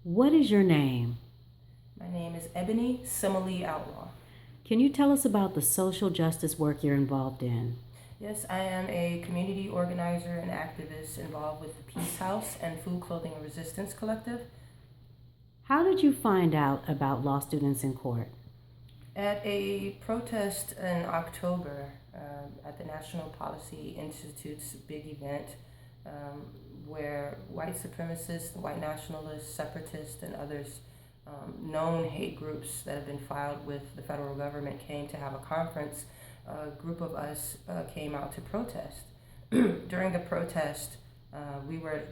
What is your name? My name is Ebony Sima Lee Outlaw. Can you tell us about the social justice work you're involved in? Yes, I am a community organizer and activist involved with the Peace House and Food, Clothing, and Resistance Collective. How did you find out about Law Students in Court? At a protest in October at the National Policy Institute's big event, where white supremacists, white nationalists, separatists, and others known hate groups that have been filed with the federal government came to have a conference, a group of us came out to protest. During the protest, we were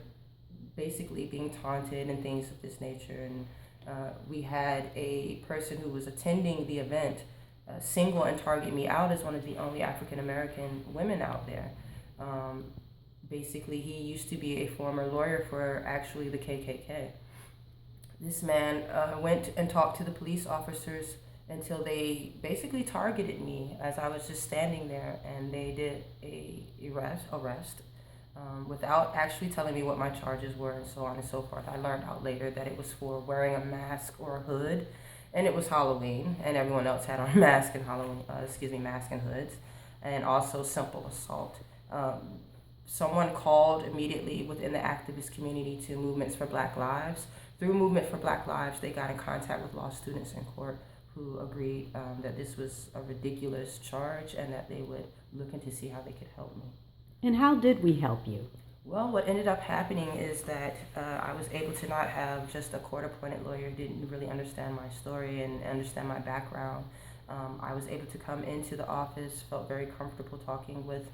basically being taunted and things of this nature, and we had a person who was attending the event single and target me out as one of the only African American women out there. Basically, he used to be a former lawyer for actually the KKK. This man went and talked to the police officers until they basically targeted me as I was just standing there, and they did a arrest without actually telling me what my charges were and so on and so forth. I learned out later that it was for wearing a mask or a hood, and it was Halloween, and everyone else had on masks and mask and hoods, and also simple assault. Someone called immediately within the activist community to Movements for Black Lives. Through Movement for Black Lives, they got in contact with Law Students in Court, who agreed that this was a ridiculous charge and that they would look into see how they could help me. And how did we help you? Well, what ended up happening is that I was able to not have just a court-appointed lawyer who didn't really understand my story and understand my background. I was able to come into the office, felt very comfortable talking with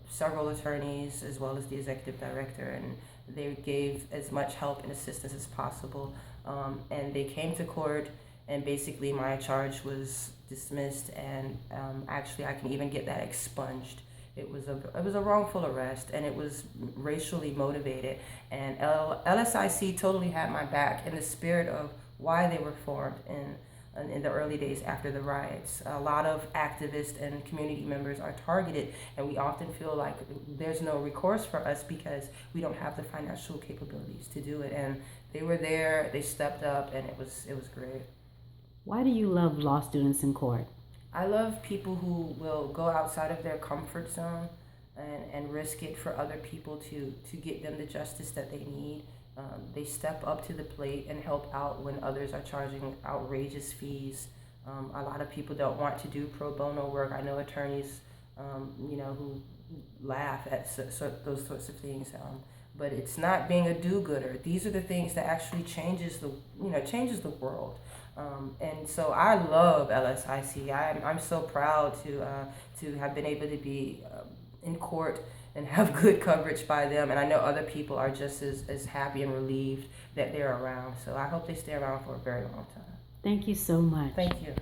several attorneys as well as the executive director, and they gave as much help and assistance as possible. And they came to court, and basically my charge was dismissed, and actually I can even get that expunged. It was a wrongful arrest, and it was racially motivated. And LSIC totally had my back in the spirit of why they were formed in the early days after the riots. A lot of activists and community members are targeted, and we often feel like there's no recourse for us because we don't have the financial capabilities to do it. And they were there, they stepped up, and it was great. Why do you love Law Students in Court? I love people who will go outside of their comfort zone and risk it for other people to get them the justice that they need. They step up to the plate and help out when others are charging outrageous fees. A lot of people don't want to do pro bono work. I know attorneys, who laugh at those sorts of things. But it's not being a do-gooder. These are the things that actually changes the world. And so I love LSIC. I'm so proud to have been able to be in court and have good coverage by them. And I know other people are just as happy and relieved that they're around. So I hope they stay around for a very long time. Thank you so much. Thank you.